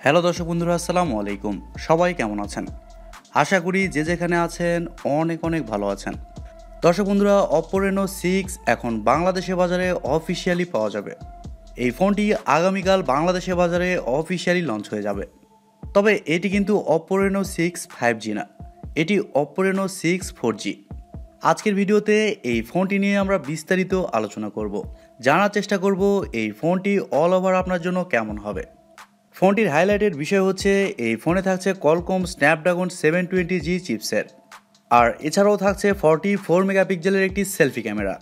Hello দর্শক বন্ধুরা, আসসালামু আলাইকুম। সবাই কেমন আছেন? আশা করি যে যেখানে আছেন অনেক অনেক ভালো আছেন। দর্শক বন্ধুরা, Oppo Reno 6 এখন বাংলাদেশের বাজারে অফিসিয়ালি পাওয়া যাবে। এই ফোনটি আগামীকাল বাংলাদেশের বাজারে অফিসিয়ালি লঞ্চ হয়ে যাবে। তবে এটি কিন্তু Oppo Reno 6 5G না, এটি Oppo Reno 6 4G। আজকের ভিডিওতে এই ফোনটি নিয়ে আমরা বিস্তারিত আলোচনা করব, জানার চেষ্টা করব এই ফোনটি অল ওভার আপনার জন্য কেমন হবে। ফোনটির হাইলাইটের বিষয় হচ্ছে এই ফোনে থাকছে Qualcomm Snapdragon 720G চিপসেট, আর এছাড়াও থাকছে 44 মেগাপিক্সেলের একটি সেলফি ক্যামেরা।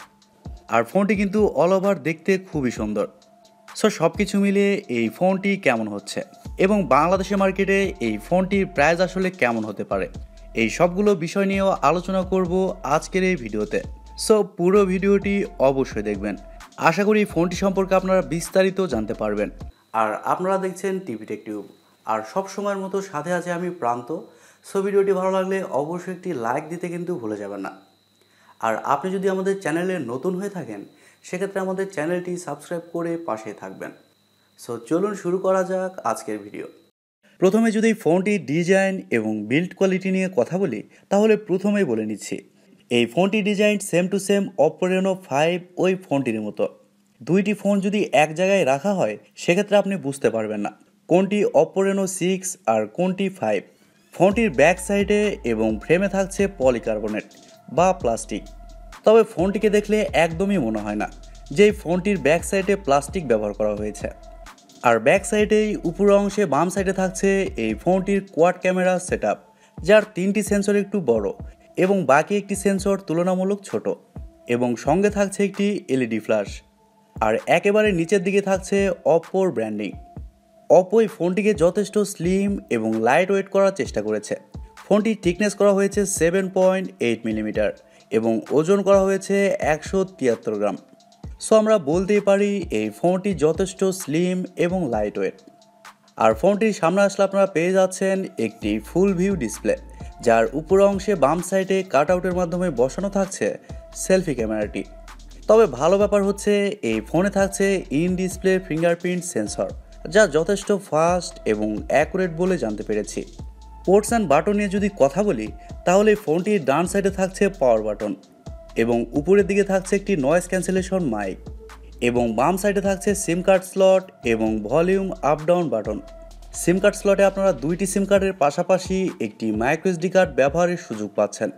আর ফোনটি কিন্তু অল ওভার দেখতে খুবই সুন্দর। সো সব কিছু মিলিয়ে এই ফোনটি কেমন হচ্ছে এবং বাংলাদেশের মার্কেটে এই ফোনটির প্রাইস আসলে কেমন হতে পারে, এই সবগুলো বিষয় নিয়েও আলোচনা করব আজকের এই ভিডিওতে। সো পুরো ভিডিওটি অবশ্যই দেখবেন। আশা করি ফোনটি সম্পর্কে আপনারা বিস্তারিত জানতে পারবেন। আর আপনারা দেখছেন টিভি টেক টিউব, আর সব সময়ের মতো সাথে আছে আমি প্রান্ত। সো ভিডিওটি ভালো লাগলে অবশ্যই একটি লাইক দিতে কিন্তু ভুলে যাবেন না। আর আপনি যদি আমাদের চ্যানেলে নতুন হয়ে থাকেন সেক্ষেত্রে আমাদের চ্যানেলটি সাবস্ক্রাইব করে পাশে থাকবেন। সো চলুন শুরু করা যাক আজকের ভিডিও। প্রথমে যদি ফোনটির ডিজাইন এবং বিল্ড কোয়ালিটি নিয়ে কথা বলি তাহলে প্রথমেই বলে নিচ্ছি এই ফোনটির design same to same Oppo Reno 5 ওই ফোনটির মতো। দুইটি ফোন যদি এক জায়গায় রাখা হয় সেক্ষেত্রে আপনি বুঝতে পারবেন না কোনটি Oppo Reno 6 আর কোনটি 5। ফোনটির ব্যাক সাইডে এবং ফ্রেমে থাকছে পলিকার্বনেট বা প্লাস্টিক। তবে ফোনটিকে দেখলে একদমই মনে হয় না যে এই ফোনটির ব্যাক সাইডে প্লাস্টিক ব্যবহার করা হয়েছে। আর ব্যাক সাইডেই উপর অংশে বাম সাইডে থাকছে এই ফোনটির কোয়াড ক্যামেরা সেটআপ, যার 3টি সেন্সর একটু বড় এবং বাকি একটি সেন্সর তুলনামূলক ছোট, এবং সঙ্গে থাকছে একটি এলইডি ফ্ল্যাশ। আর একেবারে নিচের দিকে থাকছে অপ্পোর ব্র্যান্ডিং। অপ্পো এই ফোনটিকে যথেষ্ট স্লিম এবং লাইট ওয়েট করার চেষ্টা করেছে। ফোনটির থিকনেস করা হয়েছে 7.8 মিলিমিটার এবং ওজন করা হয়েছে 173 গ্রাম। সো আমরা বলতেই পারি এই ফোনটি যথেষ্ট স্লিম এবং লাইট ওয়েট। আর ফোনটির সামনে আসলে আপনারা পেয়ে যাচ্ছেন একটি ফুল ভিউ ডিসপ্লে, যার উপর অংশে বাম সাইডে কাট আউটের মাধ্যমে বসানো থাকছে সেলফি ক্যামেরাটি। তবে ভালো ব্যাপার হচ্ছে এই ফোনে থাকছে ইন ডিসপ্লে ফিঙ্গারপ্রিন্ট সেন্সর, যা যথেষ্ট ফাস্ট এবং অ্যাকুরেট বলে জানতে পেরেছি। পোর্টস অ্যান্ড বাটন নিয়ে যদি কথা বলি তাহলে ফোনটির ডান সাইডে থাকছে পাওয়ার বাটন এবং উপরের দিকে থাকছে একটি নয়েজ ক্যান্সেলেশন মাইক, এবং বাম সাইডে থাকছে সিম কার্ড স্লট এবং volume up down button. SIM card স্লটে আপনারা দুইটি সিম কার্ডের পাশাপাশি একটি মাইক্রোএসডি কার্ড ব্যবহারের সুযোগ পাচ্ছেন।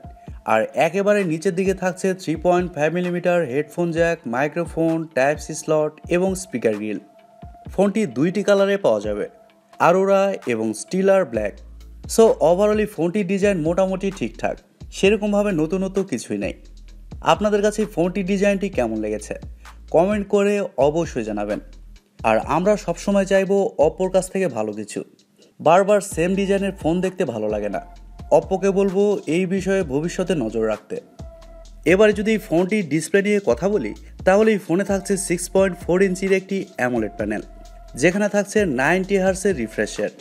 আর একেবারে নিচের দিকে থাকছে 3.5 millimetre headphone jack, microphone, type C slot এবং স্পিকার গ্রিল। ফোনটি দুইটি কালারে পাওয়া যাবে, আরোরা এবং স্টিলার ব্ল্যাক। সো ওভারঅলি ফোনটির ডিজাইন মোটামুটি ঠিকঠাক, সেরকমভাবে নতুনত্ব কিছুই নেই। আপনাদের কাছে ফোনটির ডিজাইনটি কেমন লেগেছে কমেন্ট করে অবশ্যই জানাবেন। আর আমরা সবসময় চাইবো অপ্পোর কাছ থেকে ভালো কিছু, বারবার সেম ডিজাইনের ফোন দেখতে ভালো লাগে না। অপ্পোকে বলবো এই বিষয়ে ভবিষ্যতে নজর রাখতে। এবারে যদি ফোনটির ডিসপ্লে নিয়ে কথা বলি তাহলে এই ফোনে থাকছে 6.4 ইঞ্চির একটি অ্যামোলেড প্যানেল, যেখানে থাকছে 90 হার্টজের রিফ্রেশ রেট।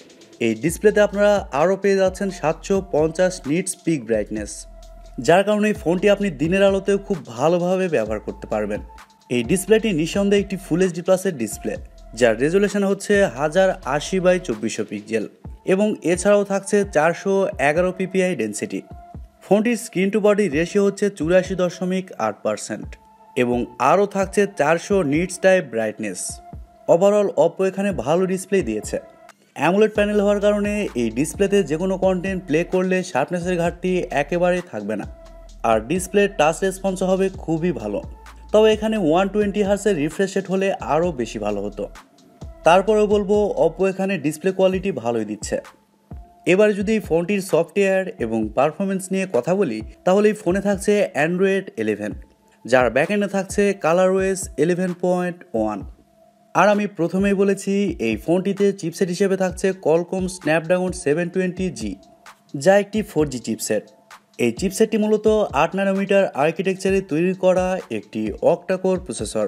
এই ডিসপ্লেতে আপনারা আরও পেয়ে যাচ্ছেন 750 নিটস পিক ব্রাইটনেস, যার কারণে এই ফোনটি আপনি দিনের আলোতেও খুব ভালোভাবে ব্যবহার করতে পারবেন। এই ডিসপ্লেটি নিঃসন্দেহে একটি ফুল এইচডি প্লাসের ডিসপ্লে, যার রেজুলেশন হচ্ছে 1080x2400 পিক্সেল, এবং এছাড়াও থাকছে 411 পিপিআই ডেন্সিটি। ফোনটির স্ক্রিন টু বডি রেশিও হচ্ছে 84.8% এবং আরও থাকছে 400 nits type brightness. Overall Oppo এখানে ভালো ডিসপ্লে দিয়েছে। অ্যামোলেড প্যানেল হওয়ার কারণে এই ডিসপ্লেতে যে কোনো কন্টেন্ট প্লে করলে শার্পনেসের ঘাটতি একেবারেই থাকবে না, আর ডিসপ্লের টাচ রেসপন্স হবে খুবই ভালো। তবে এখানে 120 হার্টজের রিফ্রেশ রেট হলে আরও বেশি ভালো হতো। তারপরেও বলবো অপ্পো এখানে ডিসপ্লে কোয়ালিটি ভালোই দিচ্ছে। এবার যদি ফোনটির সফটওয়্যার এবং পারফরমেন্স নিয়ে কথা বলি তাহলে এই ফোনে থাকছে অ্যান্ড্রয়েড 11, যার ব্যাকএন্ডে থাকছে ColorOS 11.1। আর আমি প্রথমেই বলেছি এই ফোনটিতে চিপসেট হিসেবে থাকছে Qualcomm Snapdragon 720G, যা একটি 4G চিপসেট। এই চিপসেটটি মূলত 8 ন্যানোমিটার আর্কিটেকচারে তৈরি করা একটি অক্টা-কোর প্রসেসর,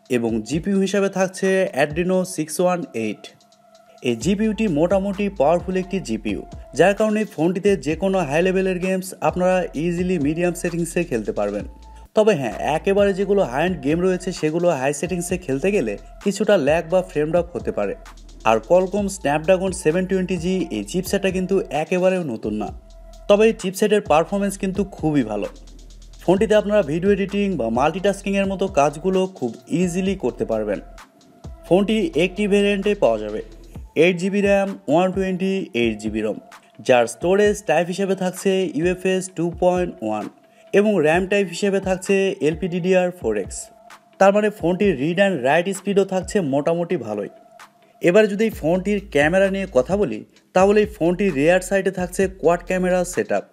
এবং জিপিইউ হিসাবে থাকছে Adreno 618। এই জিপিইউটি মোটামুটি পাওয়ারফুল একটি জিপিইউ, যার কারণে ফোনটিতে যে কোনো হাই লেভেলের গেমস আপনারা ইজিলি মিডিয়াম সেটিংসে খেলতে পারবেন। তবে হ্যাঁ, একেবারে যেগুলো হাই এন্ড গেম রয়েছে সেগুলো হাই সেটিংসে খেলতে গেলে কিছুটা ল্যাগ বা ফ্রেম ড্রপ হতে পারে। আর কলকম স্ন্যাপড্রাগন 720G এই চিপসেটটা কিন্তু একেবারেও নতুন না, তবে এই চিপসেটের পারফরমেন্স কিন্তু খুবই ভালো। ফোনটিতে আপনারা ভিডিও এডিটিং বা মাল্টিটাস্কিংয়ের মতো কাজগুলো খুব ইজিলি করতে পারবেন। ফোনটি একটি ভেরিয়েন্টে পাওয়া যাবে 8GB র্যাম 128GB রোম, যার স্টোরেজ টাইপ হিসেবে থাকছে UFS 2.1 এবং র্যাম টাইপ হিসেবে থাকছে LPDDR4X। তার মানে ফোনটির রিড অ্যান্ড রাইট স্পিডও থাকছে মোটামুটি ভালোই। এবার যদি ফোনটির ক্যামেরা নিয়ে কথা বলি, তাহলে এই ফোনটির রিয়ার সাইডে থাকছে কোয়াড ক্যামেরা সেটআপ,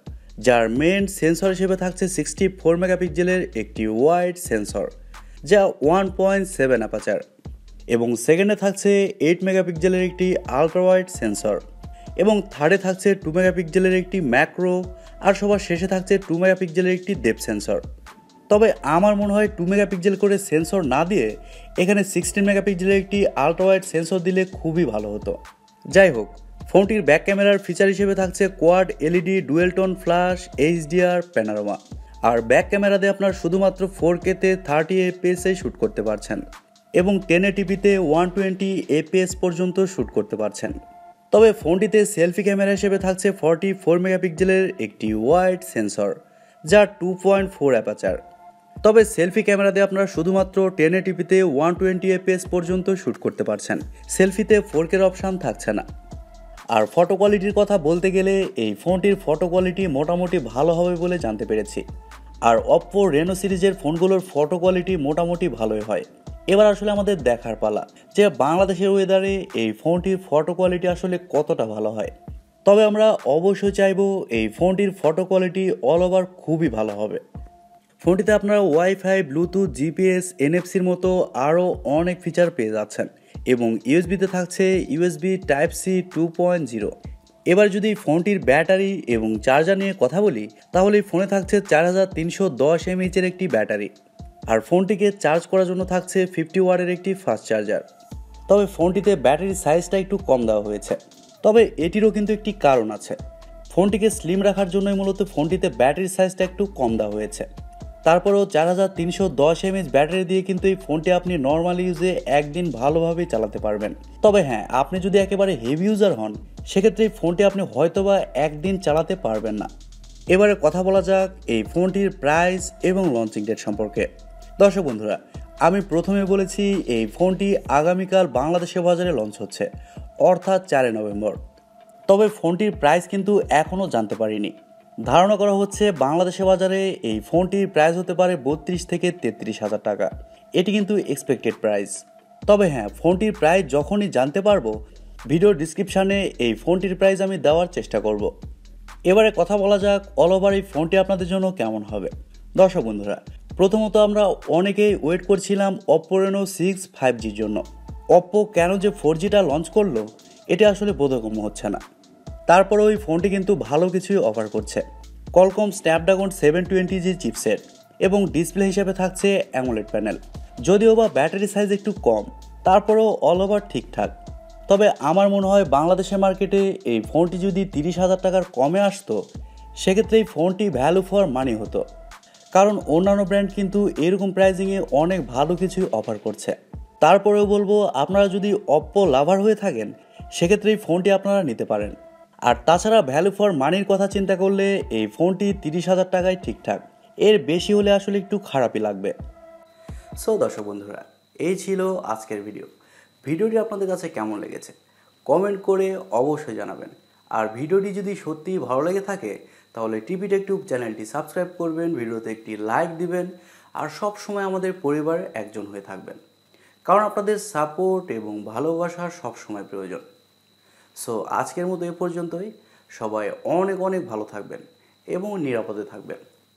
যার মেন সেন্সর হিসেবে থাকছে 64 মেগাপিক্সেলের একটি ওয়াইড সেন্সর যা 1.7 অ্যাপারচার, এবং সেকেন্ডে থাকছে 8 মেগাপিক্সেলের একটি আলট্রা ওয়াইড সেন্সর, এবং থার্ডে থাকছে 2 মেগাপিক্সেলের একটি ম্যাক্রো, আর সবার শেষে থাকছে 2 মেগাপিক্সেলের একটি ডেপথ সেন্সর। তবে আমার মনে হয় 2 মেগাপিক্সেল করে সেন্সর না দিয়ে এখানে 16 মেগাপিক্সেলের একটি আলট্রা ওয়াইড সেন্সর দিলে খুবই ভালো হতো। যাই হোক, ফোনটির ব্যাক ক্যামেরার ফিচার হিসেবে থাকছে quad LED dual tone flash HDR panorama, আর ব্যাক ক্যামেরাতে আপনার শুধুমাত্র 4K-তে 30 FPS শ্যুট করতে পারছেন এবং 1080p-তে 120 FPS পর্যন্ত শ্যুট করতে পারছেন। তবে ফোনটিতে সেলফি ক্যামেরা হিসেবে থাকছে 44 মেগাপিক্সেলের একটি ওয়াইড সেন্সর যা 2.4 অ্যাপারচার। তবে সেলফি ক্যামেরাতে আপনারা শুধুমাত্র 1080p-তে 120 FPS পর্যন্ত শ্যুট করতে পারছেন, সেলফিতে 4K অপশান থাকছে না। আর ফটো কোয়ালিটির কথা বলতে গেলে এই ফোনটির ফটো কোয়ালিটি মোটামুটি ভালো হবে বলে জানতে পেরেছি, আর অপ্পো রেনো সিরিজের ফোনগুলোর ফটো কোয়ালিটি মোটামুটি ভালোই হয়। এবার আসলে আমাদের দেখার পালা যে বাংলাদেশের ওয়েদারে এই ফোনটির ফটো কোয়ালিটি আসলে কতটা ভালো হয়। তবে আমরা অবশ্যই চাইবো এই ফোনটির ফটো কোয়ালিটি অল ওভার খুবই ভালো হবে। ফোনটিতে আপনারা ওয়াইফাই, ব্লুটুথ, GPS, NFC-র মতো আরও অনেক ফিচার পেয়ে যাচ্ছেন, এবং USB-তে থাকছে USB Type-C 2.0। এবার যদি ফোনটির ব্যাটারি এবং চার্জার নিয়ে কথা বলি, তাহলে এই ফোনে থাকছে 4310 mAh-এর একটি ব্যাটারি, আর ফোনটিকে চার্জ করার জন্য থাকছে 50 ওয়াটের একটি ফাস্ট চার্জার। তবে ফোনটিতে ব্যাটারির সাইজটা একটু কম দেওয়া হয়েছে, তবে এটিরও কিন্তু একটি কারণ আছে। ফোনটিকে স্লিম রাখার জন্যই মূলত ফোনটিতে ব্যাটারির সাইজটা একটু কম দেওয়া হয়েছে। তারপরেও 4310 mAh ব্যাটারি দিয়ে কিন্তু এই ফোনটি আপনি নর্মাল ইউজে একদিন ভালোভাবেই চালাতে পারবেন। তবে হ্যাঁ, আপনি যদি একেবারে হেভি ইউজার হন, সেক্ষেত্রে এই ফোনটি আপনি হয়তোবা একদিন চালাতে পারবেন না। এবারে কথা বলা যাক এই ফোনটির প্রাইস এবং লঞ্চিং ডেট সম্পর্কে। দর্শক বন্ধুরা, আমি প্রথমে বলেছি এই ফোনটি আগামীকাল বাংলাদেশের বাজারে লঞ্চ হচ্ছে, অর্থাৎ 4 নভেম্বর। তবে ফোনটির প্রাইস কিন্তু এখনও জানতে পারিনি। ধারণা করা হচ্ছে বাংলাদেশের বাজারে এই ফোনটির প্রাইস হতে পারে 32 থেকে 33 হাজার টাকা। এটি কিন্তু এক্সপেক্টেড প্রাইস। তবে হ্যাঁ, ফোনটির প্রাইস যখনই জানতে পারবো, ভিডিওর ডিসক্রিপশানে এই ফোনটির প্রাইস আমি দেওয়ার চেষ্টা করব। এবারে কথা বলা যাক অল ওভার এই ফোনটি আপনাদের জন্য কেমন হবে। দর্শক বন্ধুরা, প্রথমত আমরা অনেকেই ওয়েট করছিলাম অপ্পো রেনো 6 5Gর জন্য। অপ্পো কেন যে 4Gটা লঞ্চ করলো, এটা আসলে বোধগম্য হচ্ছে না। তারপরে ওই ফোনটি কিন্তু ভালো কিছুই অফার করছে। কলকম স্ন্যাপড্রাগন 720G চিপসেট এবং ডিসপ্লে হিসেবে থাকছে অ্যামোলেড প্যানেল। যদিও বা ব্যাটারি সাইজ একটু কম, তারপরেও অল ওভার ঠিকঠাক। তবে আমার মনে হয় বাংলাদেশের মার্কেটে এই ফোনটি যদি 30 হাজার টাকার কমে আসতো, সেক্ষেত্রে এই ফোনটি ভ্যালু ফর মানি হতো। কারণ অন্যান্য ব্র্যান্ড কিন্তু এরকম প্রাইজিংয়ে অনেক ভালো কিছুই অফার করছে। তারপরেও বলবো, আপনারা যদি অপ্পো লাভার হয়ে থাকেন, সেক্ষেত্রে এই ফোনটি আপনারা নিতে পারেন। আর তাছাড়া ভ্যালু ফর মানির কথা চিন্তা করলে এই ফোনটি 30 হাজার টাকায় ঠিকঠাক, এর বেশি হলে আসলে একটু খারাপই লাগবে। সো দর্শক বন্ধুরা, এই ছিল আজকের ভিডিওটি আপনাদের কাছে কেমন লেগেছে কমেন্ট করে অবশ্যই জানাবেন। আর ভিডিওটি যদি সত্যিই ভালো লেগে থাকে, তাহলে টিপি টেক টিউব চ্যানেলটি সাবস্ক্রাইব করবেন, ভিডিওতে একটি লাইক দিবেন, আর সব সময় আমাদের পরিবারের একজন হয়ে থাকবেন। কারণ আপনাদের সাপোর্ট এবং ভালোবাসা সব সময় প্রয়োজন। সো আজকের মতো এ পর্যন্তই। সবাই অনেক অনেক ভালো থাকবেন এবং নিরাপদে থাকবেন।